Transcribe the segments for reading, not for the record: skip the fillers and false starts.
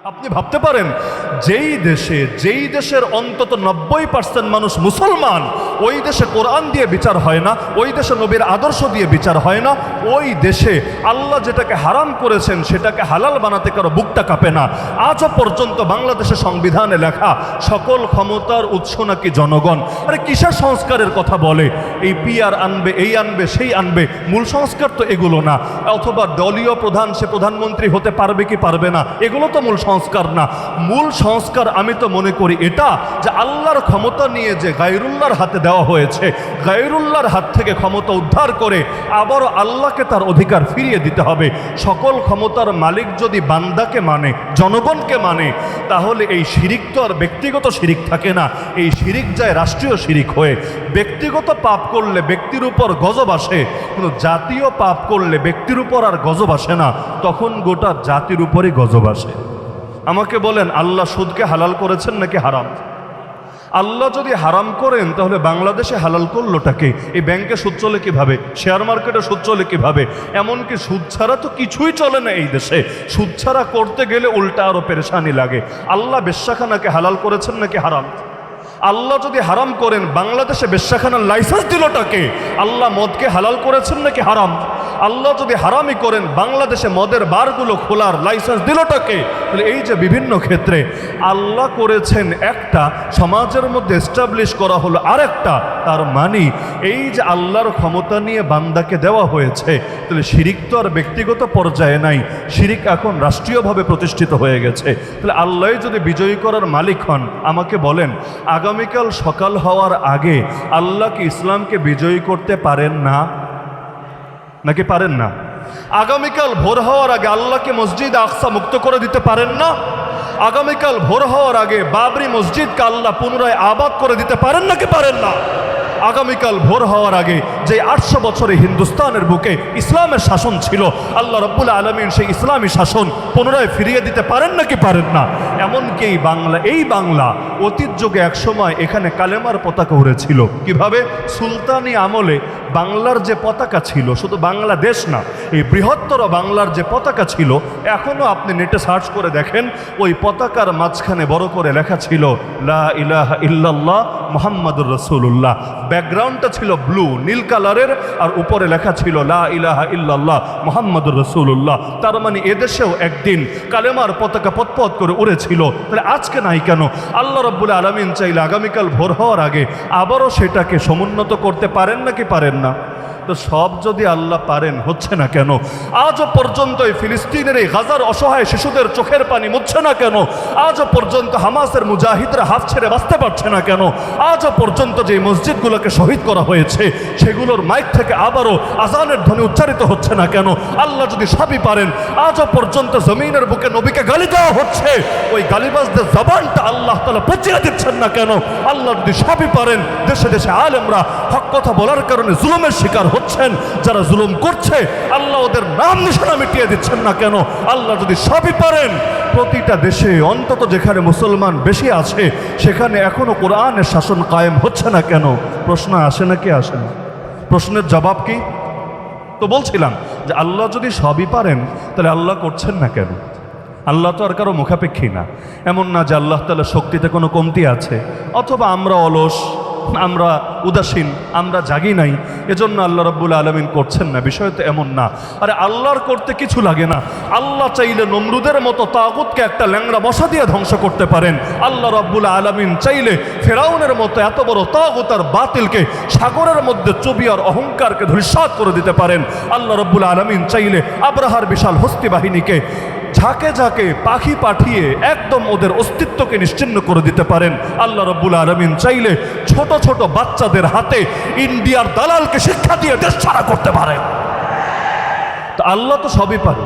আপনি ভাবতে পারেন যেই দেশের অন্তত 90% মানুষ মুসলমান, ওই দেশে কোরআন দিয়ে বিচার হয় না, ওই দেশে নবীর আদর্শ দিয়ে বিচার হয় না, ওই দেশে আল্লাহ যেটাকে হারাম করেছেন সেটাকে হালাল বানাতে কারো বুকটা কাঁপে না। আজও পর্যন্ত বাংলাদেশের সংবিধানে লেখা সকল ক্ষমতার উৎস নাকি জনগণ। আরে কিসের সংস্কারের কথা বলে? এই পিআর আনবে, এই আনবে, সেই আনবে, মূল সংস্কার তো এগুলো না। অথবা দলীয় প্রধান সে প্রধানমন্ত্রী হতে পারবে কি পারবে না, এগুলো তো মূল সংস্কার না। মূল সংস্কার আমি তো মনে করি এটা যে আল্লাহর ক্ষমতা নিয়ে যে গায়রুল্লাহর হাতে দেওয়া হয়েছে, গায়রুল্লাহর হাত থেকে ক্ষমতা উদ্ধার করে আবারও আল্লাহকে তার অধিকার ফিরিয়ে দিতে হবে। সকল ক্ষমতার মালিক যদি বান্দাকে মানে, জনগণকে মানে, তাহলে এই শিরিক তো আর ব্যক্তিগত শিরিক থাকে না, এই শিরিক যায় রাষ্ট্রীয় শিরিক হয়ে। ব্যক্তিগত পাপ করলে ব্যক্তির উপর গজব আসে, কিন্তু জাতীয় পাপ করলে ব্যক্তির উপর আর গজব আসে না, তখন গোটা জাতির উপরই গজব আসে। আমাকে বলেন, আল্লাহ সুদকে হালাল করেছেন নাকি হারাম? আল্লাহ যদি হারাম করেন তাহলে বাংলাদেশে হালাল করলোটাকে? এই ব্যাংকে সুদ চলে কিভাবে, শেয়ার মার্কেটে সুদ চলে কিভাবে? এমনকি সুদ ছাড়া তো কিছুই চলে না এই দেশে। সুদ ছাড়া করতে গেলে উল্টা আরো পেরেশানি লাগে। আল্লাহ বেশ্যাখানাকে হালাল করেছেন নাকি হারাম? আল্লাহ যদি হারাম করেন বাংলাদেশে বেশ্যাখানার লাইসেন্স দিলটাকে? আল্লাহ মদকে হালাল করেছেন নাকি হারাম? আল্লাহ যদি হারামই করেন বাংলাদেশে মদের বারগুলো খোলার লাইসেন্স দিলটাকে? তাহলে এই যে বিভিন্ন ক্ষেত্রে আল্লাহ করেছেন একটা, সমাজের মধ্যে এস্টাবলিশ করা হলো আরেকটা, তার মানে এই যে আল্লাহর ক্ষমতা নিয়ে বান্দাকে দেওয়া হয়েছে, তাহলে শিরিক তো আর ব্যক্তিগত পর্যায়ে নাই, শিরিক এখন রাষ্ট্রীয়ভাবে প্রতিষ্ঠিত হয়ে গেছে। তাহলে আল্লাহ যদি বিজয়ী করার মালিক হন, আমাকে বলেন আগামীকাল সকাল হওয়ার আগে আল্লাহ কি ইসলামকে বিজয়ী করতে পারেন না নাকি পারেন না? আগামীকাল ভোর হওয়ার আগে আল্লাহকে মসজিদ আকসা মুক্ত করে দিতে পারেন না? আগামীকাল ভোর হওয়ার আগে বাবরি মসজিদকে আল্লাহ পুনরায় আবাদ করে দিতে পারেন নাকি পারেন না? আগামীকাল ভোর হওয়ার আগে যে 800 বছরে হিন্দুস্তানের বুকে ইসলামের শাসন ছিল, আল্লাহ রাব্বুল আলামিন সেই ইসলামী শাসন পুনরায় ফিরিয়ে দিতে পারেন নাকি পারেন না? এমনকি এই বাংলা অতীত যুগে একসময় এখানে কালেমার পতাকা উড়েছিল। কিভাবে? সুলতানি আমলে বাংলার যে পতাকা ছিল, শুধু বাংলাদেশ না, এই বৃহত্তর বাংলার যে পতাকা ছিল, এখনও আপনি নেটে সার্চ করে দেখেন, ওই পতাকার মাঝখানে বড় করে লেখা ছিল লা ইলাহা ইল্লাল্লাহ মুহাম্মাদুর রাসূলুল্লাহ। ব্যাকগ্রাউন্ডটা ছিল ব্লু, নীল কালারের, আর উপরে লেখা ছিল লা ইলাহা ইল্লাল্লাহ মুহাম্মাদুর রাসূলুল্লাহ। তার মানে এদেশেও একদিন কালেমার পতাকা পতপত করে উড়েছিল। তাহলে আজকে নাই কেন? আল্লাহ রাব্বুল আলামিন চাইলে আগামীকাল ভোর হওয়ার আগে আবারও সেটাকে সমুন্নত করতে পারেন নাকি পারেন না? তো সব যদি আল্লাহ পারেন, হচ্ছে না কেন? আজও পর্যন্ত এই ফিলিস্তিনের এই গাজার অসহায় শিশুদের চোখের পানি মুছছে না কেন? আজও পর্যন্ত হামাসের মুজাহিদরা হাফ ছেড়ে বাঁচতে পারছে না কেন? আজও পর্যন্ত যে মসজিদগুলোকে শহীদ করা হয়েছে সেগুলোর মাইক থেকে আবারও আজানের ধ্বনি উচ্চারিত হচ্ছে না কেন? আল্লাহ যদি সবই পারেন, আজও পর্যন্ত জমিনের বুকে নবীকে গালি দেওয়া হচ্ছে, ওই গালিবাজদের জবানটা আল্লাহ তাআলা পচিয়ে দিচ্ছেন না কেন? আল্লাহ যদি সবই পারেন, দেশে দেশে আলেমরা হক কথা বলার কারণে জুলুমের শিকার হচ্ছেন, যারা জুলুম করছে আল্লাহ ওদের নাম নিশানা মিটিয়ে দিচ্ছেন না কেন? আল্লাহ যদি সবই পারেন, প্রতিটা দেশে অন্তত যেখানে মুসলমান বেশি আছে সেখানে এখনো কোরআনের শাসন কায়েম হচ্ছে না কেন? প্রশ্ন আসে নাকি আসে না? প্রশ্নের জবাব কি? তো বলছিলাম যে আল্লাহ যদি সবই পারেন তাহলে আল্লাহ করছেন না কেন? আল্লাহ তো আর কারো মুখাপেক্ষী না। এমন না যে আল্লাহ তাআলা শক্তিতে কোনো কমতি আছে, অথবা আমরা অলস, আমরা উদাসীন, আমরা জাগি নাই, এজন্য আল্লাহ রাব্বুল আলামিন করছেন না। বিষয় তো এমন না। আরে আল্লাহর করতে কিছু লাগে না। আল্লাহ চাইলে নমরুদের মতো তাগুতকে একটা ল্যাংড়া মশা দিয়ে ধ্বংস করতে পারেন। আল্লাহ রাব্বুল আলামিন চাইলে ফেরাউনের মতো এত বড় তাগুত আর বাতিলকে সাগরের মধ্যে চুবিয়ার অহংকারকে ধূলিসাৎ করে দিতে পারেন। আল্লাহ রাব্বুল আলামিন চাইলে আব্রাহার বিশাল হস্তি বাহিনীকে ঝাঁকে ঝাঁকে পাখি পাঠিয়ে একদম ওদের অস্তিত্বকে নিশ্চিহ্ন করে দিতে পারেন। আল্লাহ রাব্বুল আলামিন চাইলে ছোট ছোট বাচ্চাদের হাতে ইন্ডিয়ার দালালকে শিক্ষা দিয়ে দেশ ছাড়া করতে পারেন। তো আল্লাহ তো সবই পারে,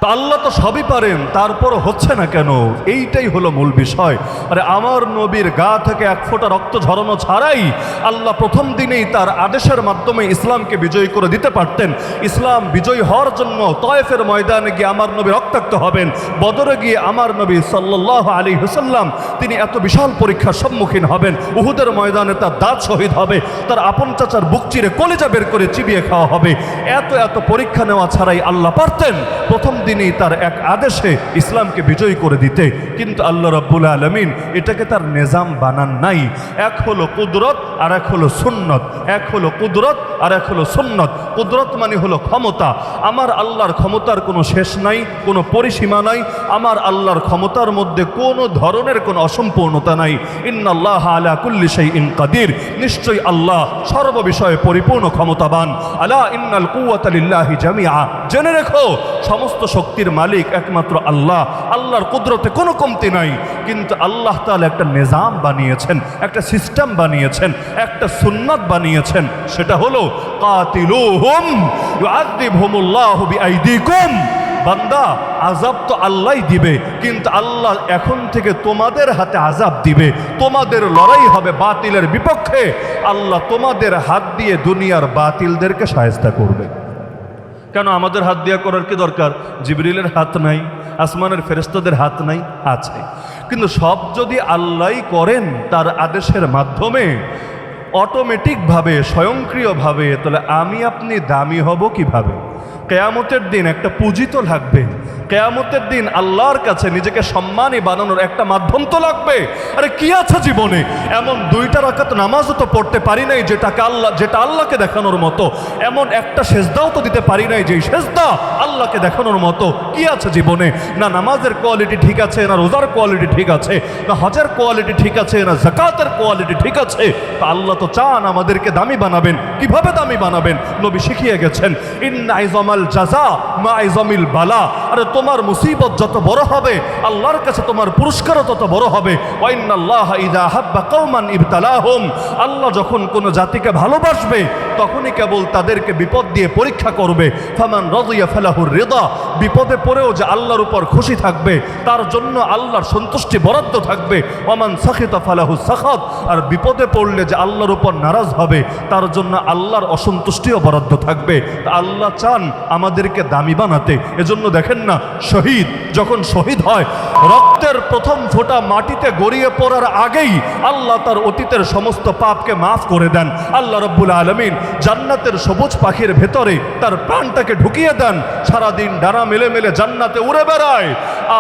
তা আল্লাহ তো সবই পারেন, তারপরও হচ্ছে না কেন? এইটাই হলো মূল বিষয়। আরে আমার নবীর গা থেকে এক ফোঁটা রক্ত ঝরানো ছাড়াই আল্লাহ প্রথম দিনেই তার আদেশের মাধ্যমে ইসলামকে বিজয়ী করে দিতে পারতেন। ইসলাম বিজয়ী হওয়ার জন্য তয়েফের ময়দানে গিয়ে আমার নবী রক্তাক্ত হবেন, বদরে গিয়ে আমার নবী সাল্লাল্লাহু আলাইহি ওয়াসাল্লাম তিনি এত বিশাল পরীক্ষার সম্মুখীন হবেন, উহুদের ময়দানে তার দাঁত শহীদ হবে, তার আপন চাচার বুক চিরে কলিজা বের করে চিবিয়ে খাওয়া হবে। এত এত পরীক্ষা নেওয়া ছাড়াই আল্লাহ পারতেন প্রথম দিন দিনেই তার এক আদেশে ইসলামকে বিজয়ী করে দিতে। কিন্তু আল্লাহ রাব্বুল আলামিন এটাকে তার নিজাম বানান নাই। এক হলো কুদরত আর এক হলো সুন্নত, এক হলো কুদরত আর এক হলো সুন্নত। কুদরত মানে হলো ক্ষমতা। আমার আল্লাহর ক্ষমতার কোনো শেষ নাই, কোনো পরিসীমা নাই। আমার আল্লাহর ক্ষমতার মধ্যে কোনো ধরনের কোনো অসম্পূর্ণতা নাই। ইন্নাল্লাহ আলা কুল্লি শাইইন কাদির, নিশ্চয়ই আল্লাহ সর্ববিষয়ে পরিপূর্ণ ক্ষমতাবান। আলা ইন্নাল কুওয়াতা লিল্লাহি জামিআ, জেনে রেখো সমস্ত শক্তির মালিক একমাত্র আল্লাহ। আল্লাহর কুদরতে কোনো কমতি নাই। কিন্তু আল্লাহ তাআলা একটা নিজাম বানিয়েছেন, একটা সিস্টেম বানিয়েছেন, একটা সুন্নাত বানিয়েছেন। সেটা হলো কাতিলুহুম ইউআযিবহুমুল্লাহু বিআইদিকুম। বান্দা, আযাব তো আল্লাহই দিবে, কিন্তু আল্লাহ এখন থেকে তোমাদের হাতে আযাব দিবে। তোমাদের লড়াই হবে বাতিলের বিপক্ষে। আল্লাহ তোমাদের হাত দিয়ে দুনিয়ার বাতিলদেরকে শায়েস্তা করবে। কেন আমাদের হাত দিয়া করার কি দরকার? জিবরিলের হাত নাই, আসমানের ফেরেশতাদের হাত নাই? আছে। কিন্তু সব যদি আল্লাহই করেন তার আদেশের মাধ্যমে, অটোমেটিকভাবে, স্বয়ংক্রিয়ভাবে, তাহলে আমি আপনি দামি হব কিভাবে? কেয়ামতের দিন একটা পুঁজি তো লাগবে। কেয়ামতের দিন আল্লাহর কাছে নিজেকে সম্মানী বানানোর একটা মাধ্যম তো লাগবে। আরে কি আছে জীবনে? এমন 2টা রাকাত নামাজও তো পড়তে পারি নাই যেটা আল্লাহকে দেখানোর মতো। এমন একটা সেজদাও তো দিতে পারি নাই যেই সেজদা আল্লাহকে দেখানোর মতো। কি আছে জীবনে? না নামাজের কোয়ালিটি ঠিক আছে, না রোজার কোয়ালিটি ঠিক আছে, না হজের কোয়ালিটি ঠিক আছে, না যাকাতের কোয়ালিটি ঠিক আছে। তা আল্লাহ তো চান আমাদেরকে দামি বানাবেন। কিভাবে দামি বানাবেন? নবী শিখিয়ে গেছেন, ইন্না আইযামাল জাযা মা আইযামিল বালা। আরে তোমার মুসিবত যত বড় হবে, আল্লাহর কাছে তোমার পুরস্কারও তত বড় হবে। ওয়া ইন্নাল্লাহা ইযা হাব্বা কওমান ইবতালাহুম। আল্লাহ যখন কোনো জাতিকে ভালোবাসবে তখনই কেবল তাদেরকে বিপদ দিয়ে পরীক্ষা করবে। ফামান রাদিয়া ফালাহুর রিদা, বিপদে পড়েও যে আল্লাহর উপর খুশি থাকবে তার জন্য আল্লাহর সন্তুষ্টি বরাদ্দ থাকবে। ওয়ামান সাখিতা ফালাহু সাখাত, আর বিপদে পড়লে যে আল্লাহর উপর নারাজ হবে তার জন্য আল্লাহর অসন্তুষ্টিও বরাদ্দ থাকবে। তা আল্লাহ চান আমাদেরকে দামি বানাতে। এজন্য দেখেন না, শহীদ যখন শহীদ হয়, রক্তের প্রথম ফোঁটা মাটিতে গড়িয়ে পড়ার আগেই আল্লাহ তার অতীতের সমস্ত পাপকে মাফ করে দেন। আল্লাহ রাব্বুল আলামিন জান্নাতের সবুজ পাখির ভেতরে তার প্রাণটাকে ঢুকিয়ে দেন। সারাদিন ডানা মেলে মেলে জান্নাতে উড়ে বেড়ায়।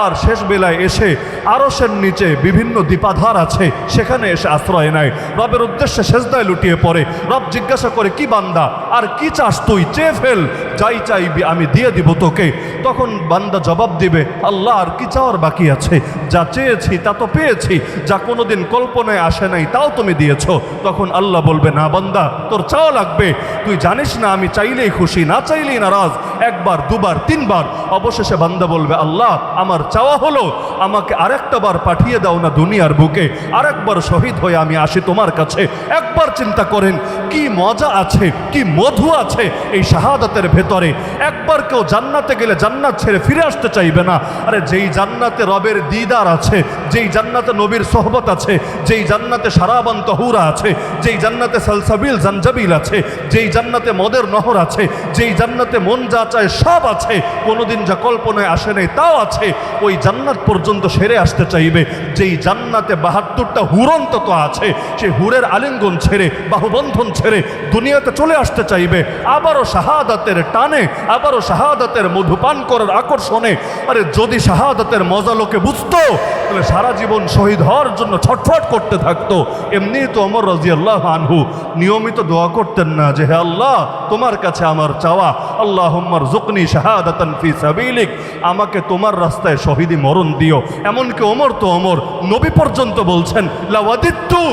আর শেষ বেলায় এসে আরশের নিচে বিভিন্ন দ্বীপাধার আছে, সেখানে এসে আশ্রয় নেয়। রবের উদ্দেশ্যে সেজদায় লুটিয়ে পড়ে। রব জিজ্ঞাসা করে, কি বান্দা, আর কি চাস তুই? চেয়ে ফেল, যাই চাইবি আমি দিয়ে দিব তোকে। তখন বান্দা জবাব দিবে, আল্লাহ আর কি চাওয়ার বাকি আছে? যা চেয়েছি তা তো পেয়েছি, যা কোনোদিন কল্পনায় আসে নাই তাও তুমি দিয়েছ। তখন আল্লাহ বলবে, না বান্দা, তোর চাওয়া লাগবে। তুই জানিস না আমি চাইলেই খুশি, না চাইলেই নারাজ। একবার, দুবার, 3বার। অবশেষে বান্দা বলবে, আল্লাহ আমার চাওয়া হলো আমাকে আরেকটা বার পাঠিয়ে দাও না দুনিয়ার বুকে, আরেকবার শহীদ হয়ে আমি আসি তোমার কাছে। একবার চিন্তা করেন কি মজা আছে, কি মধু আছে এই শাহাদাতের ভেতরে। একবার কেউ জান্নাতে গেলে জান্নাত ছেড়ে ফিরে আসতে চাইবে না। আরে যেই জান্নাতে রবের দিদার আছে, যেই জান্নাতে নবীর সোহবত আছে, যেই জান্নাতে সারাবান তহুরা আছে, যেই জান্নাতে সালসাবিল জানজাবিল আছে, যেই জান্নাতে মদের নহর আছে, যেই জান্নাতে মন যা চায় সব আছে, কোনোদিন যা কল্পনায় আসে নাই তাও আছে, ওই জান্নাত পর্যন্ত সেরে আসতে চাইবে। যেই জান্নাতে 72টা হুর অন্তত আছে, সেই হুরের আলিঙ্গন ছেড়ে, বাহুবন্ধন ছেড়ে দুনিয়াতে চলে আসতে চাইবে। আবারও শাহাদাতের টানে, আবারও শাহাদাতের মধুপান করার আকর্ষণে। আরে যদি শাহাদাতের মজা লোকে বুঝতো তাহলে সারা জীবন শহীদ হওয়ার জন্য ছটফট করতে থাকতো। এমনি তো ওমর রাদিয়াল্লাহু আনহু নিয়মিত দোয়া করতেন না যে, হে আল্লাহ তোমার কাছে আমার চাওয়া, আল্লাহুম্মা রযুকনি শাহাদাতান ফি সাবিলিক, আমাকে তোমার রাস্তায় শহীদি মরণ দিও। এমনকি ওমর তো ওমর, নবী পর্যন্ত বলছেন, লাওয়াদিত্তু,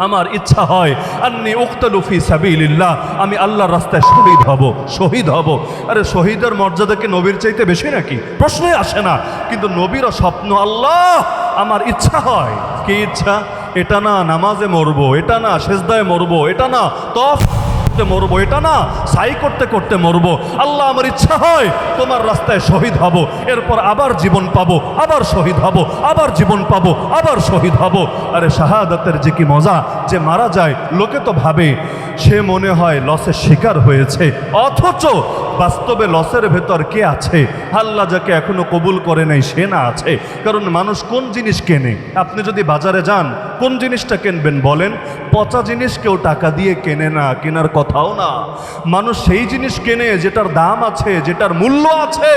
আমার ইচ্ছা হয় আন্নি উক্তালু ফি সাবিলিল্লাহ, আমি আল্লাহর রাস্তায় শহীদ হব, শহীদ হব। আরে শহীদের মর্যাদা কি নবীর চাইতে বেশি নাকি? প্রশ্নই আসে না। কিন্তু নবীরও স্বপ্ন, আল্লাহ আমার ইচ্ছা হয়। কি ইচ্ছা? এটা না নামাজে মরবো, এটা না সেজদায় মরবো, এটা না তফ মরবো, এটা না সাই করতে করতে মরবো। আল্লাহ আমার ইচ্ছা হয় তোমার রাস্তায় শহীদ হব, এরপর আবার জীবন পাবো, আবার শহীদ হব, আবার জীবন পাবো, আবার শহীদ হব। আরে শাহাদাতের যে কি মজা! যে মারা যায় লোকে তো ভাবে সে মনে হয় লসের শিকার হয়েছে, অথচ বাস্তবে লসের ভেতর কে আছে? আল্লাহ যাকে এখনো কবুল করে নাই সে না আছে। কারণ মানুষ কোন জিনিস কেনে? আপনি যদি বাজারে যান কোন জিনিসটা কিনবেন বলেন? পচা জিনিস কেউ টাকা দিয়ে কেনে না, কেনার কথাও না। মানুষ সেই জিনিস কেনে যেটার দাম আছে, যেটার মূল্য আছে।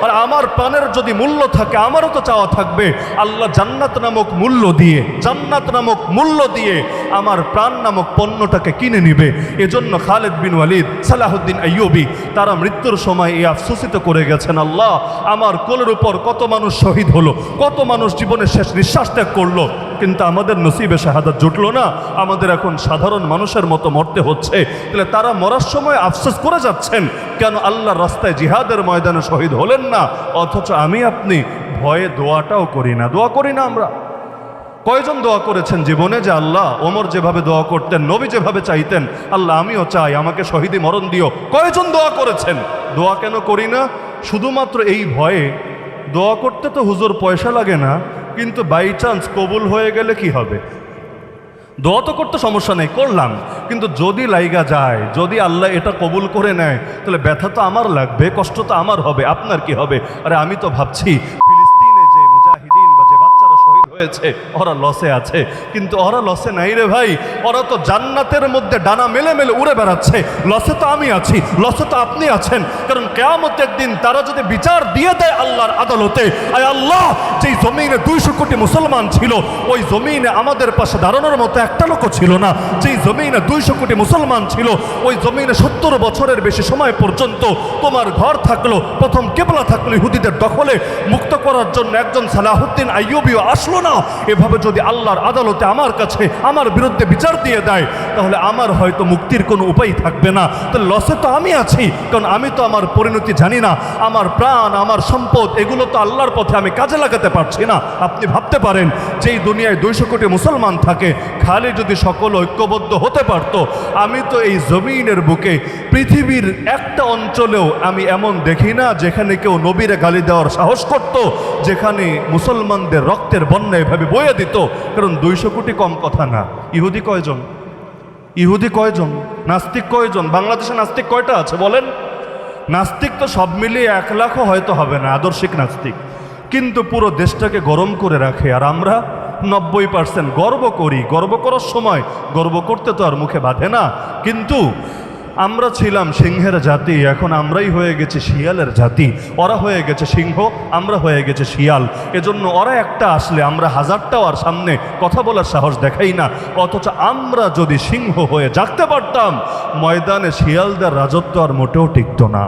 আর আমার প্রাণের যদি মূল্য থাকে, আমারও তো চাওয়া থাকবে আল্লাহ জান্নাত নামক মূল্য দিয়ে, জান্নাত নামক মূল্য দিয়ে আমার প্রাণ নামক পণ্যটাকে কিনে নিবে। এজন্য খালিদ বিন ওয়ালিদ, সালাহুদ্দিন আইয়ুবী তারা মৃত্যুর সময় এই আফসোসিত করে গেছেন, আল্লাহ আমার কোলের উপর কত মানুষ শহীদ হলো, কত মানুষ জীবনের শেষ নিঃশ্বাস ত্যাগ করলো, কিন্তু আমাদের নসিবে শাহাদাত জুটলো না, আমাদের এখন সাধারণ মানুষের মতো মরতে হচ্ছে। তাহলে তারা মরার সময় আফসোস করে যাচ্ছেন, কেন আল্লাহর রাস্তায় জিহাদের ময়দানে শহীদ হলেন না? অথচ আমি আপনি ভয়ে দোয়াটাও করি না। দোয়া করি না আমরা? কয়জন দোয়া করেছেন জীবনে যে আল্লাহ ওমর যেভাবে দোয়া করতেন, নবী যেভাবে চাইতেন, আল্লাহ আমিও চাই, আমাকে শহীদি মরণ দিও? কয়জন দোয়া করেছেন? দোয়া কেন করি না? শুধুমাত্র এই ভয়ে। দোয়া করতে তো হুজুর পয়সা লাগে না, কিন্তু বাই চান্স কবুল হয়ে গেলে কি হবে? দোয়া তো করতে সমস্যা নেই, করলাম, কিন্তু যদি লাইগা যায়, যদি আল্লাহ এটা কবুল করে নেয়, তাহলে ব্যথা তো আমার লাগবে, কষ্ট তো আমার হবে, আপনার কি হবে? আরে আমি তো ভাবছি ফিলিস্তিনে যে মুজাহিদিন বা যে বাচ্চারা শহীদ হয়েছে ওরা লসে আছে, কিন্তু ওরা লসে নাই রে ভাই, ওরা তো জান্নাতের মধ্যে ডানা মেলে মেলে উড়ে বেড়াচ্ছে। লসে তো আমি আছি, লসে তো আপনি আছেন, কারণ কিয়ামতের দিন তারা যদি বিচার দিয়ে দেয় আল্লাহর আদালতে, আয় আল্লাহ যেই জমিনে 200 কোটি মুসলমান ছিল, ওই জমিনে আমাদের পাশে দাঁড়ানোর মতো একটা লোকও ছিল না। যেই জমিনে 200 কোটি মুসলমান ছিল, ওই জমিনে 70 বছরের বেশি সময় পর্যন্ত তোমার ঘর থাকলো, প্রথম কেবলা থাকলো ইহুদিদের দখলে, মুক্ত করার জন্য একজন সালাহুদ্দিন আইয়ুবীও আসলো না। এভাবে যদি আল্লাহর আদালতে আমার কাছে আমার বিরুদ্ধে বিচার দিয়ে দেয়, তাহলে আমার হয়তো মুক্তির কোনো উপায় থাকবে না। তাহলে লসে তো আমি আছি, কারণ আমি তো আমার পরিণতি জানি না, আমার প্রাণ আমার সম্পদ এগুলো তো আল্লাহর পথে আমি কাজে লাগাতে পারছি না। আপনি ভাবতে পারেন যেই দুনিয়ায় 200 কোটি মুসলমান থাকে, খালি যদি সকল ঐক্যবদ্ধ হতে পারত, আমি তো এই জমিনের বুকে পৃথিবীর একটা অঞ্চলেও আমি এমন দেখি না যেখানে কেউ নবীরে গালি দেওয়ার সাহস করত, যেখানে মুসলমানদের রক্তের বন্যা এভাবে বয়ে দিত। কারণ 200 কোটি কম কথা না। ইহুদি কয়জন? ইহুদি কয়জন? নাস্তিক কয়জন? বাংলাদেশে নাস্তিক কয়টা আছে বলেন? নাস্তিক তো সব মিলিয়ে 1 লাখও হয়তো হবে না, আদর্শিক নাস্তিক, কিন্তু পুরো দেশটাকে গরম করে রাখে। আর আমরা 90% গর্ব করি। গর্ব করার সময় গর্ব করতে তো আর মুখে বাঁধে না। কিন্তু আমরা ছিলাম সিংহের জাতি, এখন আমরাই হয়ে গেছি শিয়ালের জাতি। ওরা হয়ে গেছে সিংহ, আমরা হয়ে গেছে শিয়াল। এজন্য ওরা একটা আসলে আমরা হাজারটাও আর সামনে কথা বলার সাহস দেখাই না। অথচ আমরা যদি সিংহ হয়ে জাগতে পারতাম, ময়দানে শিয়ালদের রাজত্ব আর মোটেও টিকতো না।